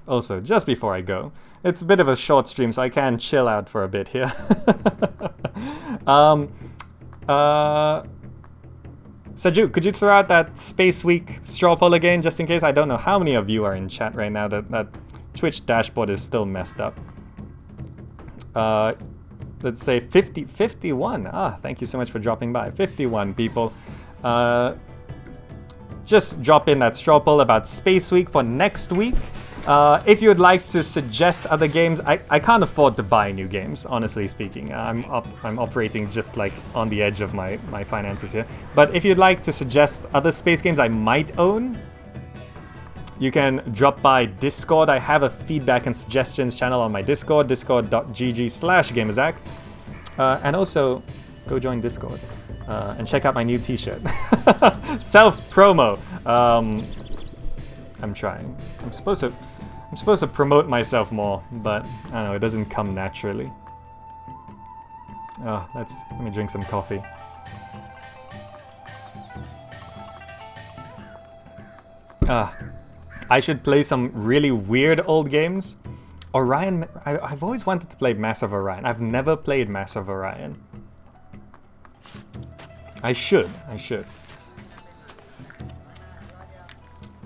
also, just before I go, it's a bit of a short stream, so I can chill out for a bit here. Saju, could you throw out that Space Week straw poll again, just in case? I don't know how many of you are in chat right now. That Twitch dashboard is still messed up. Let's say 51. Thank you so much for dropping by. 51 people. Just drop in that straw poll about Space Week for next week. If you would like to suggest other games, I can't afford to buy new games, honestly speaking. I'm operating just like on the edge of my finances here. But if you'd like to suggest other space games I might own, you can drop by Discord. I have a feedback and suggestions channel on my Discord, discord.gg/GamerZakh. And also, go join Discord and check out my new t-shirt. Self-promo. I'm trying. I'm supposed to promote myself more, but I don't know, it doesn't come naturally. Let me drink some coffee. I should play some really weird old games. Orion, I've always wanted to play Mass of Orion. I've never played Mass of Orion. I should.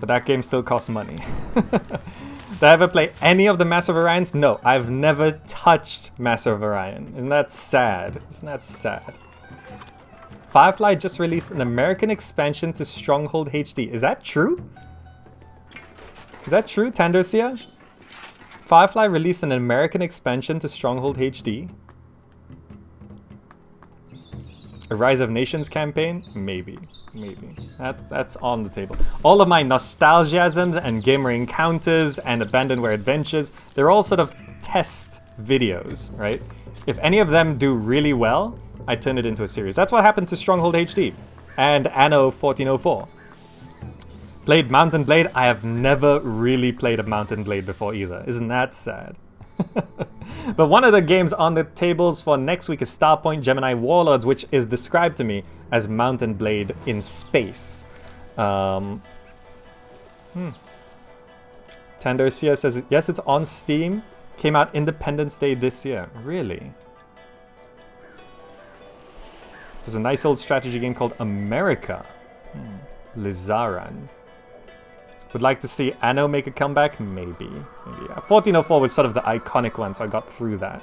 But that game still costs money. Did I ever play any of the Mass of Orions? No, I've never touched Mass of Orion. Isn't that sad? Firefly just released an American expansion to Stronghold HD. Is that true? Tandosia? Firefly released an American expansion to Stronghold HD. A Rise of Nations campaign? Maybe. That's on the table. All of my nostalgiasms and gamer encounters and abandonware adventures, they're all sort of test videos, right? If any of them do really well, I turn it into a series. That's what happened to Stronghold HD and Anno 1404. Played Mountain Blade. I have never really played a Mountain Blade before either. Isn't that sad? But one of the games on the tables for next week is Starpoint Gemini Warlords, which is described to me as Mountain Blade in space. Tandosia says, yes, it's on Steam. Came out Independence Day this year. Really? There's a nice old strategy game called America. Lizaran. Would like to see Anno make a comeback? Maybe. Yeah. 1404 was sort of the iconic one, so I got through that.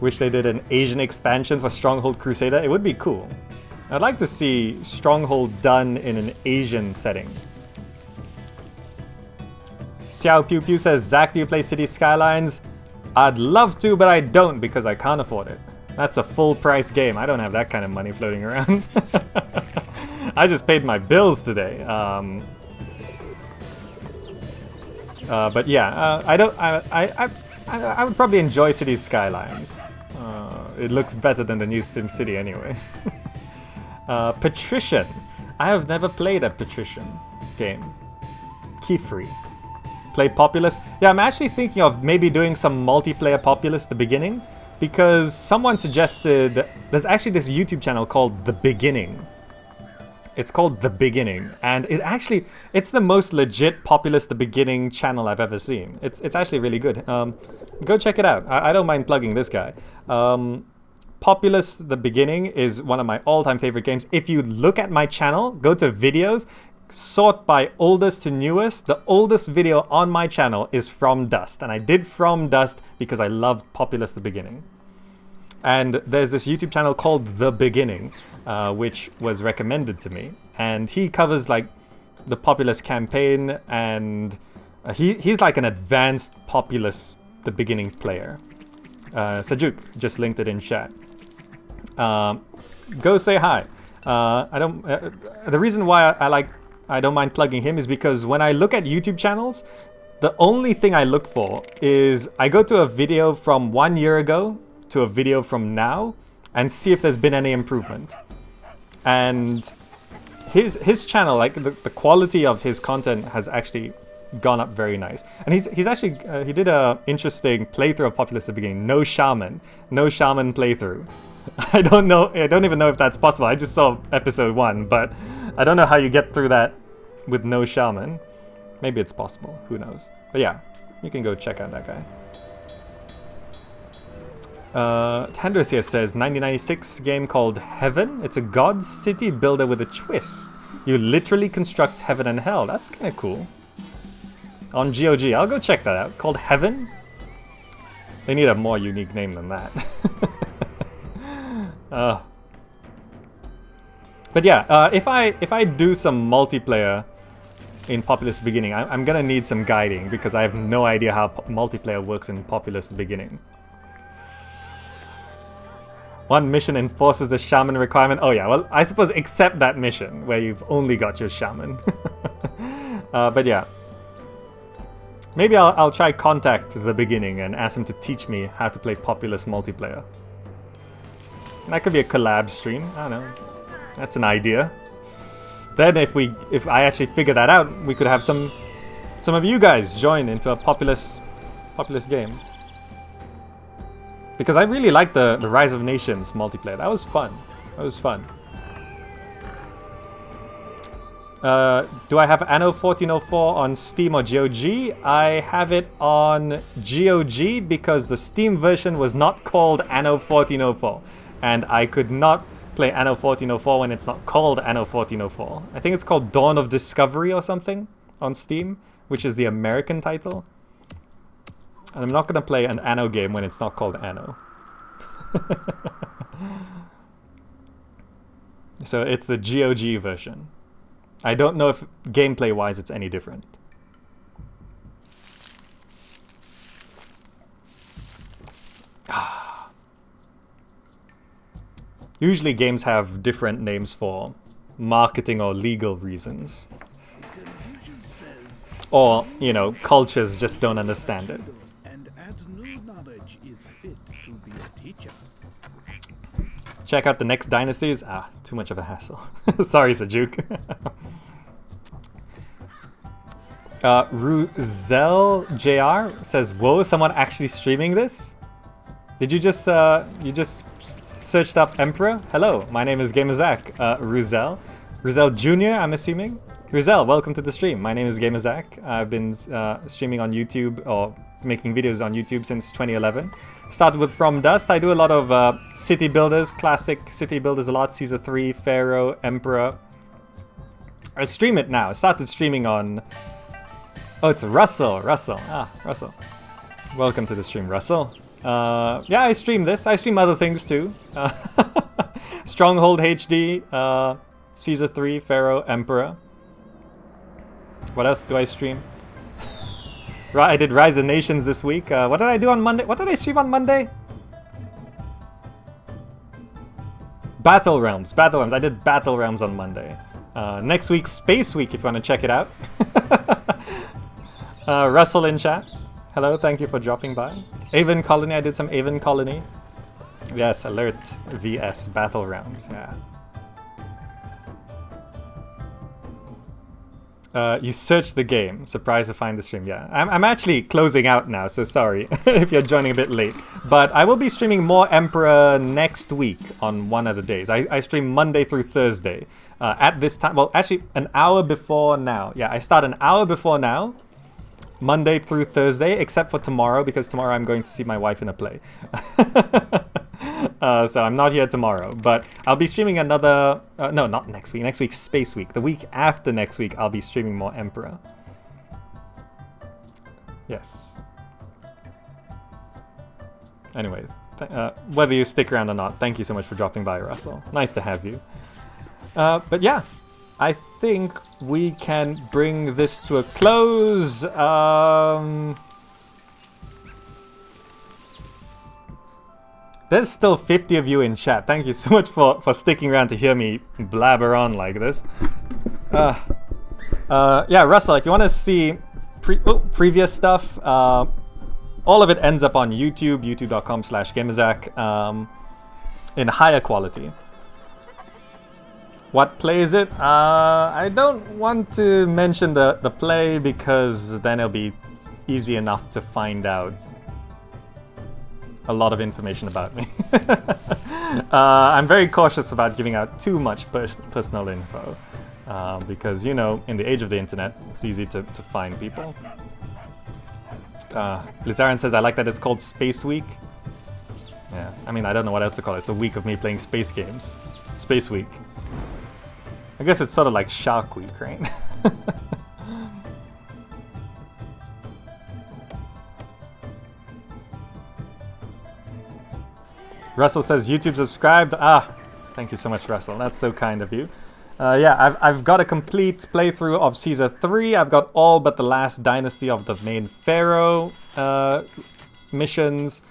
Wish they did an Asian expansion for Stronghold Crusader. It would be cool. I'd like to see Stronghold done in an Asian setting. Xiao Pew Pew says, Zach, do you play City Skylines? I'd love to, but I don't because I can't afford it. That's a full price game. I don't have that kind of money floating around. I just paid my bills today. But yeah, I would probably enjoy City Skylines. It looks better than the new SimCity anyway. Patrician. I have never played a Patrician game. Keyfree. Play Populous. Yeah, I'm actually thinking of maybe doing some multiplayer Populous at the beginning, because someone suggested there's actually this YouTube channel called The Beginning. It's called The Beginning, and it's the most legit Populous The Beginning channel I've ever seen. It's actually really good. Go check it out. I don't mind plugging this guy. Populous The Beginning is one of my all-time favorite games. If you look at my channel, go to videos, sort by oldest to newest. The oldest video on my channel is From Dust, and I did From Dust because I loved Populous The Beginning. And there's this YouTube channel called The Beginning, which was recommended to me, and he covers like the Populous campaign, and he's like an advanced Populous The Beginning player. Sajuk just linked it in chat. Go say hi. The reason why I don't mind plugging him is because when I look at YouTube channels, the only thing I look for is I go to a video from 1 year ago to a video from now and see if there's been any improvement. And his channel, like the quality of his content has actually gone up very nice. And he's actually he did a interesting playthrough of Populous at the beginning. No shaman playthrough. I don't even know if that's possible. I just saw episode 1, but I don't know how you get through that with no shaman. Maybe it's possible, who knows. But yeah, you can go check out that guy. Tenders here says 1996 game called Heaven. It's a God's City builder with a twist. You literally construct heaven and hell. That's kind of cool. On GOG, I'll go check that out. Called Heaven. They need a more unique name than that. But yeah, if I do some multiplayer in Populous Beginning, I'm gonna need some guiding because I have no idea how multiplayer works in Populous Beginning. One mission enforces the shaman requirement. Oh yeah, well, I suppose accept that mission where you've only got your shaman. But yeah. Maybe I'll try contact the beginning and ask him to teach me how to play Populous multiplayer. That could be a collab stream. I don't know. That's an idea. Then if I actually figure that out, we could have some of you guys join into a Populous game. Because I really like the Rise of Nations multiplayer. That was fun. That was fun. Do I have Anno 1404 on Steam or GOG? I have it on GOG because the Steam version was not called Anno 1404. And I could not play Anno 1404 when it's not called Anno 1404. I think it's called Dawn of Discovery or something on Steam, which is the American title. And I'm not going to play an Anno game when it's not called Anno. So it's the GOG version. I don't know if gameplay-wise it's any different. Usually games have different names for marketing or legal reasons. Or, you know, cultures just don't understand it. Check out the next dynasties. Too much of a hassle. Sorry, Sajuk. Ruzel JR says, "Whoa, someone actually streaming this? Did you just searched up Emperor? Hello, my name is GamerZakh. Ruzel Jr. I'm assuming. Ruzel, welcome to the stream. My name is GamerZakh. I've been streaming on YouTube or making videos on YouTube since 2011. Started with From Dust. I do a lot of city builders, classic city builders a lot. Caesar 3, Pharaoh, Emperor. I stream it now. I started streaming on... Oh, it's Russell. Russell. Russell. Welcome to the stream, Russell. Yeah, I stream this. I stream other things too. Stronghold HD, Caesar 3, Pharaoh, Emperor. What else do I stream? I did Rise of Nations this week. What did I do on Monday? What did I stream on Monday? Battle Realms. Battle Realms. I did Battle Realms on Monday. Next week, Space Week, if you want to check it out. Russell in chat. Hello, thank you for dropping by. Avon Colony. I did some Avon Colony. Yes, Alert VS Battle Realms. Yeah. You search the game. Surprised to find the stream. Yeah, I'm actually closing out now, so sorry if you're joining a bit late. But I will be streaming more Emperor next week on one of the days. I stream Monday through Thursday at this time. Well, actually, an hour before now. Yeah, I start an hour before now, Monday through Thursday, except for tomorrow, because tomorrow I'm going to see my wife in a play. So I'm not here tomorrow, but I'll be streaming another... no, not next week. Next week's Space Week. The week after next week, I'll be streaming more Emperor. Yes. Anyway, whether you stick around or not, thank you so much for dropping by, Russell. Nice to have you. But yeah, I think we can bring this to a close. There's still 50 of you in chat. Thank you so much for sticking around to hear me blabber on like this. Yeah, Russell, if you want to see previous stuff, all of it ends up on YouTube, youtube.com/GamerZakh, in higher quality. What play is it? I don't want to mention the play because then it'll be easy enough to find out a lot of information about me. I'm very cautious about giving out too much personal info. Because, you know, in the age of the internet, it's easy to find people. Lizaran says, I like that it's called Space Week. Yeah, I mean, I don't know what else to call it. It's a week of me playing space games. Space Week. I guess it's sort of like Shark Week, right? Russell says, YouTube subscribed. Ah, thank you so much, Russell. That's so kind of you. Yeah, I've got a complete playthrough of Caesar 3. I've got all but the last dynasty of the main pharaoh missions.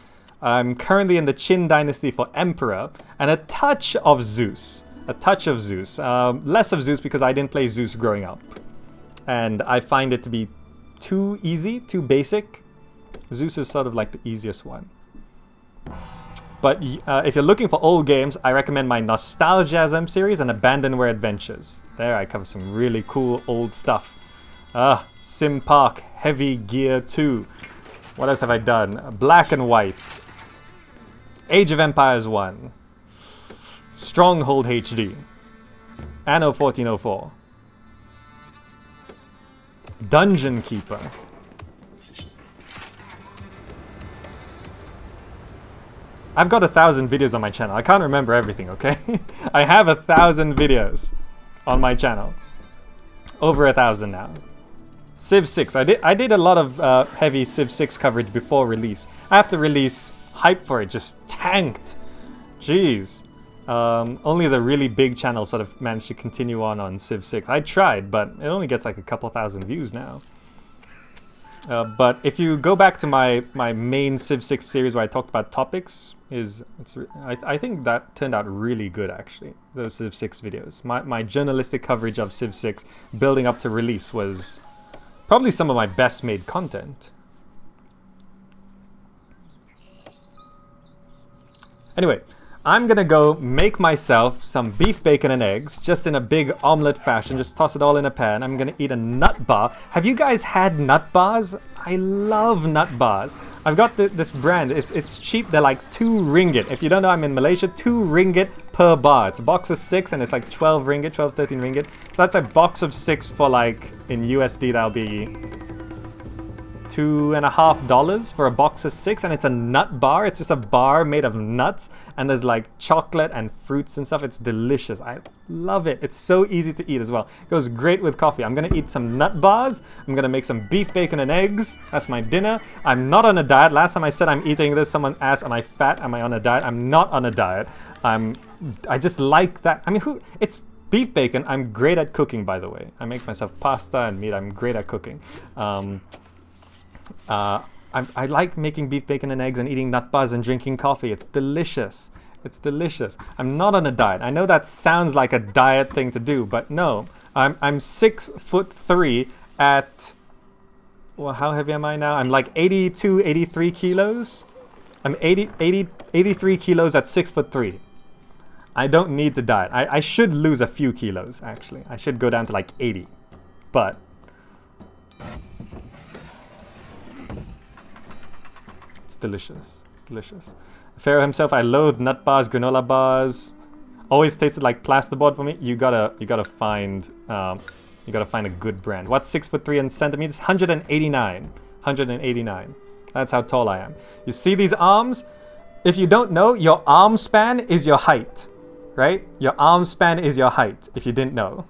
I'm currently in the Qin dynasty for Emperor, and a touch of Zeus. A touch of Zeus. Less of Zeus because I didn't play Zeus growing up. And I find it to be too easy, too basic. Zeus is sort of like the easiest one. But if you're looking for old games, I recommend my Nostalgiasm series and Abandonware Adventures. There I cover some really cool old stuff. Sim Park, Heavy Gear 2. What else have I done? Black and White. Age of Empires 1. Stronghold HD. Anno 1404. Dungeon Keeper. I've got 1,000 videos on my channel. I can't remember everything, okay? I have 1,000 videos on my channel. Over 1,000 now. Civ 6. I did a lot of heavy Civ 6 coverage before release. After release, hype for it just tanked. Jeez. Only the really big channels sort of managed to continue on Civ 6. I tried, but it only gets like a couple thousand views now. But if you go back to my main Civ 6 series where I talked about topics, I think that turned out really good actually, those Civ 6 videos. My journalistic coverage of Civ 6 building up to release was probably some of my best made content. Anyway, I'm gonna go make myself some beef, bacon, and eggs, just in a big omelet fashion. Just toss it all in a pan. I'm gonna eat a nut bar. Have you guys had nut bars? I love nut bars. I've got this brand. It's cheap. They're like 2 ringgit. If you don't know, I'm in Malaysia. 2 ringgit per bar. It's a box of 6, and it's like 12 ringgit, 12, 13 ringgit. So that's a box of 6 for like, in USD, that'll be $2.50 for a box of 6, and it's a nut bar. It's just a bar made of nuts, and there's like chocolate and fruits and stuff. It's delicious. I love it. It's so easy to eat as well. It goes great with coffee. I'm gonna eat some nut bars. I'm gonna make some beef, bacon, and eggs. That's my dinner. I'm not on a diet. Last time I said I'm eating this, someone asked, am I fat? Am I on a diet? I'm not on a diet. I just like that. I mean, it's beef bacon. I'm great at cooking, by the way. I make myself pasta and meat. I'm great at cooking. I like making beef, bacon, and eggs and eating nut bars and drinking coffee. It's delicious. It's delicious. I'm not on a diet. I know that sounds like a diet thing to do, but no. I'm 6'3" at, well, how heavy am I now? I'm like 82, 83 kilos. I'm 83 kilos at 6'3". I don't need to diet. I should lose a few kilos, actually. I should go down to like 80, but delicious. It's delicious. Pharaoh himself, I loathe nut bars, granola bars. Always tasted like plasterboard for me. You gotta find a good brand. What's 6'3" in centimeters? 189. 189. That's how tall I am. You see these arms? If you don't know, your arm span is your height, right? Your arm span is your height, if you didn't know.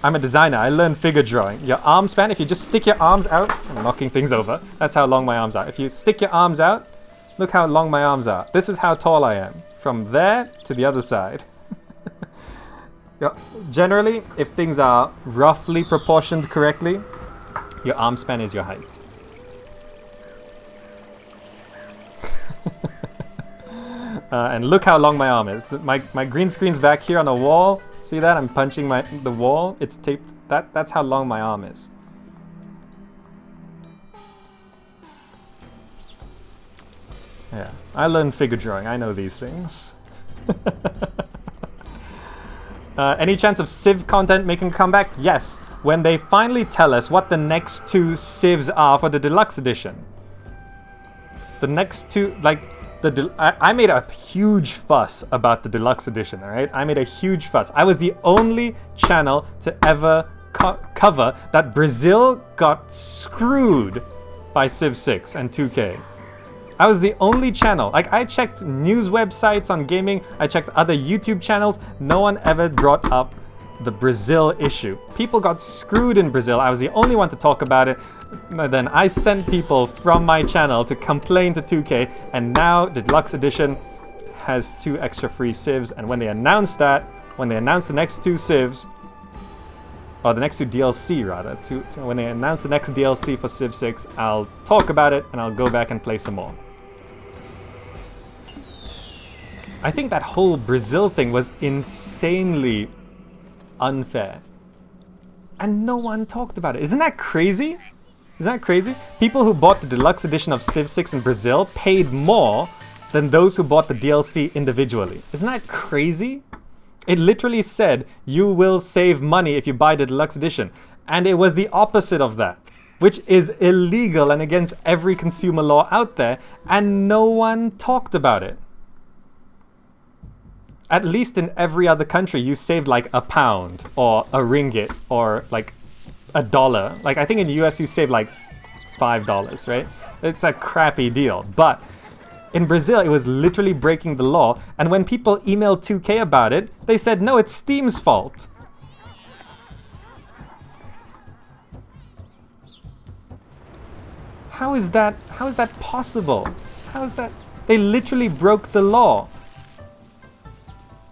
I'm a designer. I learned figure drawing. Your arm span, if you just stick your arms out, I'm knocking things over. That's how long my arms are. If you stick your arms out, look how long my arms are. This is how tall I am. From there to the other side. Generally, if things are roughly proportioned correctly, your arm span is your height. And look how long my arm is. My green screen's back here on the wall. See that? I'm punching the wall. It's taped. That's how long my arm is. Yeah, I learned figure drawing. I know these things. Any chance of Civ content making a comeback? Yes, when they finally tell us what the next 2 Civs are for the deluxe edition. The next 2, like, I made a huge fuss about the deluxe edition, alright? I made a huge fuss. I was the only channel to ever cover that Brazil got screwed by Civ 6 and 2K. I was the only channel. Like, I checked news websites on gaming, I checked other YouTube channels, no one ever brought up the Brazil issue. People got screwed in Brazil. I was the only one to talk about it. Then I sent people from my channel to complain to 2K, and now the deluxe edition has 2 extra free civs. And when they announce that, when they announce the next 2 civs, or the next 2 DLC rather, when they announce the next DLC for Civ 6, I'll talk about it and I'll go back and play some more. I think that whole Brazil thing was insanely unfair. And no one talked about it. Isn't that crazy? Isn't that crazy? People who bought the deluxe edition of Civ 6 in Brazil paid more than those who bought the DLC individually. Isn't that crazy? It literally said, you will save money if you buy the deluxe edition. And it was the opposite of that, which is illegal and against every consumer law out there, and no one talked about it. At least in every other country, you saved like £1 or a ringgit or like $1. Like, I think in the US you save like $5, right? It's a crappy deal. But in Brazil, it was literally breaking the law. And when people emailed 2K about it, they said, no, it's Steam's fault. How is that possible? How is that? They literally broke the law.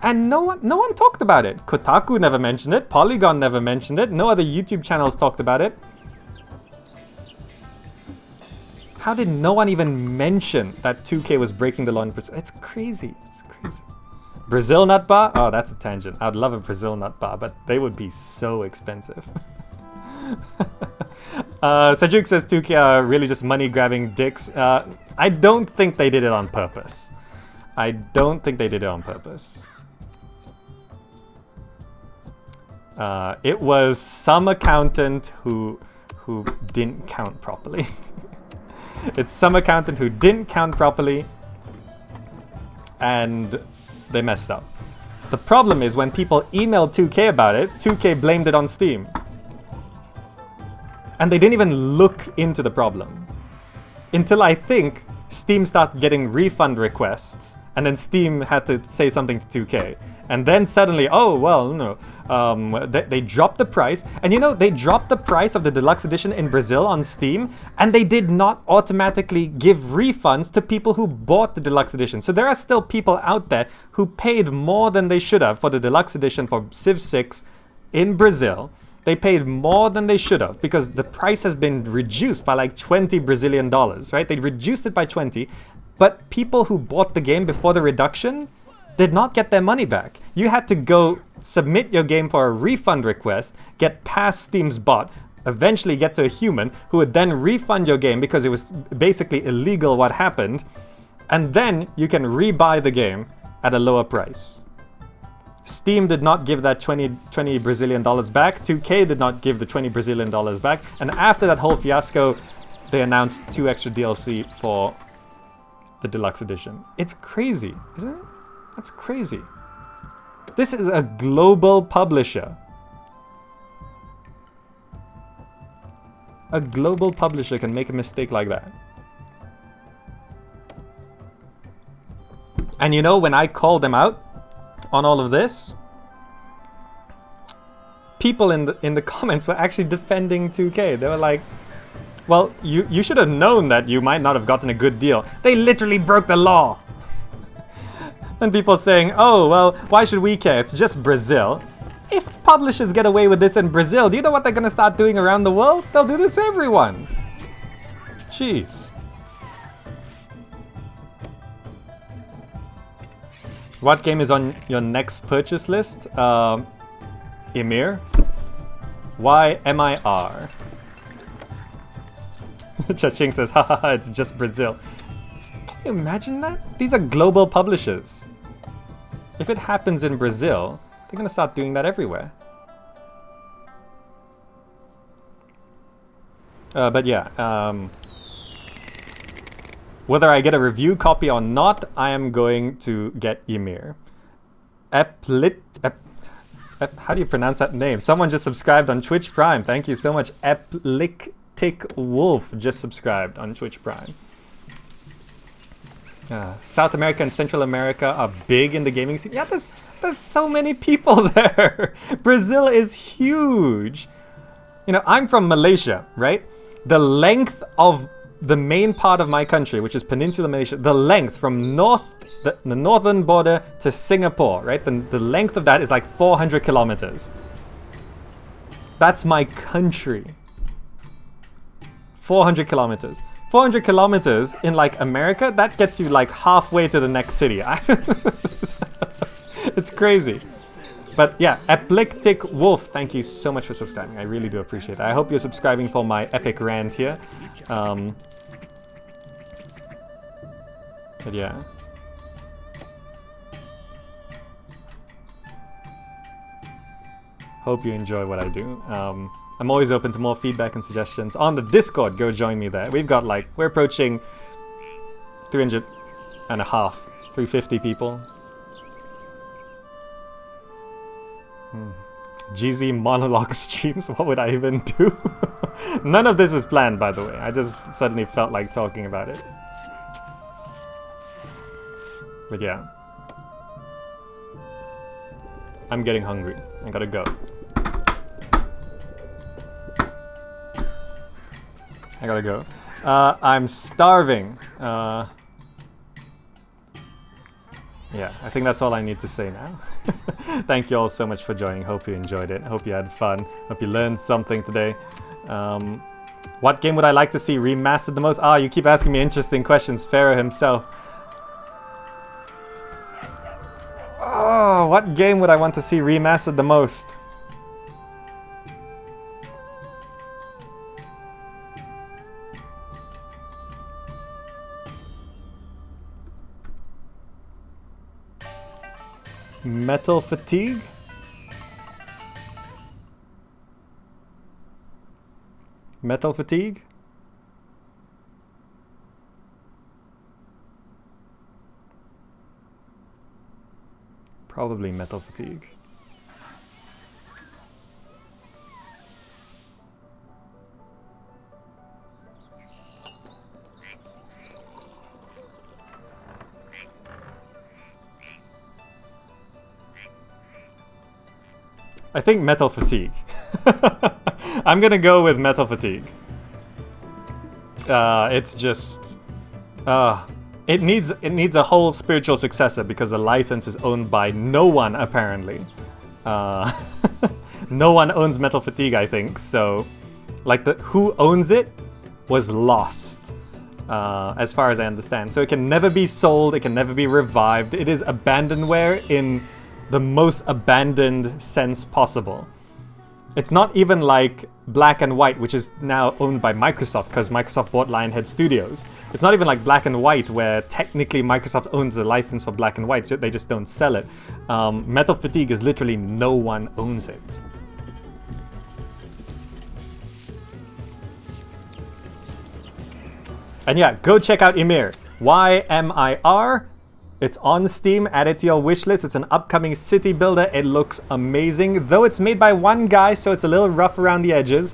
And no one talked about it. Kotaku never mentioned it. Polygon never mentioned it. No other YouTube channels talked about it. How did no one even mention that 2K was breaking the law in Brazil? It's crazy. It's crazy. Brazil nut bar? Oh, that's a tangent. I'd love a Brazil nut bar, but they would be so expensive. Sejuk says 2K are really just money-grabbing dicks. I don't think they did it on purpose. I don't think they did it on purpose. It was some accountant who didn't count properly. It's some accountant who didn't count properly, and they messed up. The problem is when people emailed 2K about it, 2K blamed it on Steam. And they didn't even look into the problem. Until I think Steam started getting refund requests, and then Steam had to say something to 2K. And then suddenly, oh, well, no, they dropped the price. And you know, they dropped the price of the deluxe edition in Brazil on Steam, and they did not automatically give refunds to people who bought the deluxe edition. So there are still people out there who paid more than they should have for the deluxe edition for Civ 6 in Brazil. They paid more than they should have because the price has been reduced by like $20 Brazilian, right? They reduced it by 20, but people who bought the game before the reduction did not get their money back. You had to go submit your game for a refund request, get past Steam's bot, eventually get to a human who would then refund your game because it was basically illegal what happened, and then you can rebuy the game at a lower price. Steam did not give that 20 Brazilian dollars back. 2K did not give the 20 Brazilian dollars back. And after that whole fiasco, they announced 2 extra DLC for the deluxe edition. It's crazy, isn't it? That's crazy. This is a global publisher. A global publisher can make a mistake like that. And you know, when I called them out on all of this, people in the comments were actually defending 2K. They were like, well, you should have known that you might not have gotten a good deal. They literally broke the law. And people saying, oh, well, why should we care? It's just Brazil. If publishers get away with this in Brazil, do you know what they're going to start doing around the world? They'll do this to everyone. Jeez. What game is on your next purchase list? Emir. YMIR. Cha-ching says, haha, it's just Brazil. Can you imagine that? These are global publishers. If it happens in Brazil, they're going to start doing that everywhere. But yeah, Whether I get a review copy or not, I am going to get Ymir. How do you pronounce that name? Someone just subscribed on Twitch Prime. Thank you so much. Eplictic Wolf just subscribed on Twitch Prime. South America and Central America are big in the gaming scene. Yeah, there's so many people there. Brazil is huge. You know, I'm from Malaysia, right? The length of the main part of my country, which is Peninsular Malaysia, the length from the northern border to Singapore, right? The length of that is like 400 kilometers. That's my country. 400 kilometers. 400 kilometers in like America, that gets you like halfway to the next city. It's crazy. But yeah, Eplictic Wolf, thank you so much for subscribing. I really do appreciate it. I hope you're subscribing for my epic rant here. But yeah. Hope you enjoy what I do. I'm always open to more feedback and suggestions. On the Discord, go join me there. We've got like, we're approaching 350 people. GZ monologue streams, what would I even do? None of this is planned, by the way. I just suddenly felt like talking about it. But yeah. I'm getting hungry. I gotta go. I gotta go. I'm starving. Yeah, I think that's all I need to say now. Thank you all so much for joining. Hope you enjoyed it. Hope you had fun. Hope you learned something today. What game would I like to see remastered the most? You keep asking me interesting questions. Pharaoh himself. What game would I want to see remastered the most? Metal Fatigue? Metal Fatigue? Probably Metal Fatigue. I think Metal Fatigue. I'm gonna go with Metal Fatigue. It's just... It needs a whole spiritual successor because the license is owned by no one, apparently. No one owns Metal Fatigue, I think, so... Like, who owns it was lost, as far as I understand. So it can never be sold, it can never be revived. It is abandonware in the most abandoned sense possible. It's not even like Black and White, which is now owned by Microsoft because Microsoft bought Lionhead Studios. It's not even like Black and White, where technically Microsoft owns the license for Black and White, they just don't sell it. Metal Fatigue is literally no one owns it. And yeah, go check out Ymir. YMIR. It's on Steam, add it to your wishlist. It's an upcoming city builder. It looks amazing, though it's made by one guy, so it's a little rough around the edges.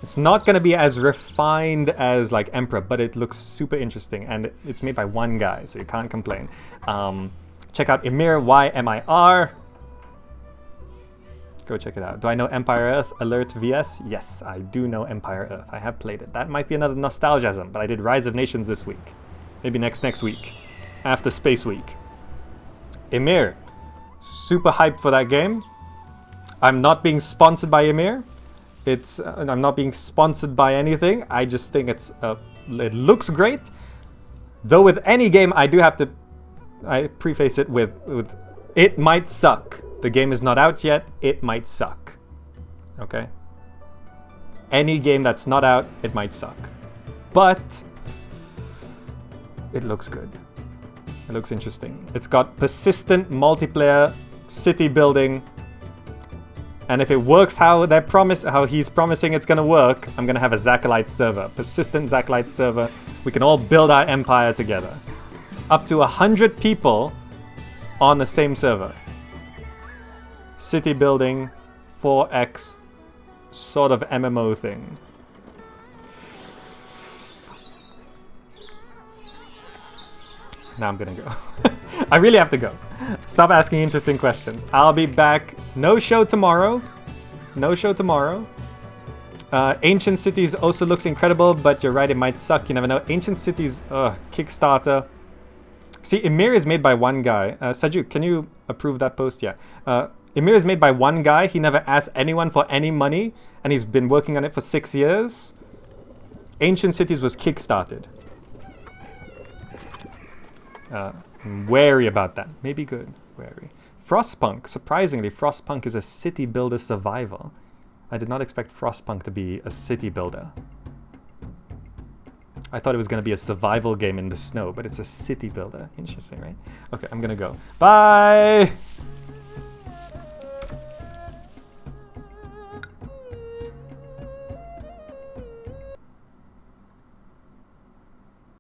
It's not going to be as refined as like Emperor, but it looks super interesting, and it's made by one guy, so you can't complain. Check out Ymir, YMIR. Go check it out. Do I know Empire Earth Alert VS? Yes, I do know Empire Earth. I have played it. That might be another nostalgiasm, but I did Rise of Nations this week. Maybe next week, after Space Week. Ymir, super hyped for that game. I'm not being sponsored by Ymir. I'm not being sponsored by anything. I just think it looks great. Though with any game, I do have to, I preface it with it might suck. The game is not out yet. It might suck. Okay. Any game that's not out, it might suck. But it looks good. It looks interesting. It's got persistent multiplayer, city building, And if it works how he's promising it's gonna work, I'm gonna have a Zakhalite server, persistent Zakhalite server. We can all build our empire together. Up to 100 people on the same server. City building, 4x, sort of MMO thing. Now I'm gonna go. I really have to go. Stop asking interesting questions. I'll be back. No show tomorrow. No show tomorrow. Ancient Cities also looks incredible, but you're right, it might suck. You never know. Ancient Cities, Kickstarter. See, Emir is made by one guy. Saju, can you approve that post? Yeah. Emir is made by one guy. He never asked anyone for any money, and he's been working on it for 6 years. Ancient Cities was kickstarted. I'm wary about that. Maybe good. Wary. Frostpunk. Surprisingly, Frostpunk is a city builder survival. I did not expect Frostpunk to be a city builder. I thought it was going to be a survival game in the snow, but it's a city builder. Interesting, right? Okay, I'm going to go. Bye!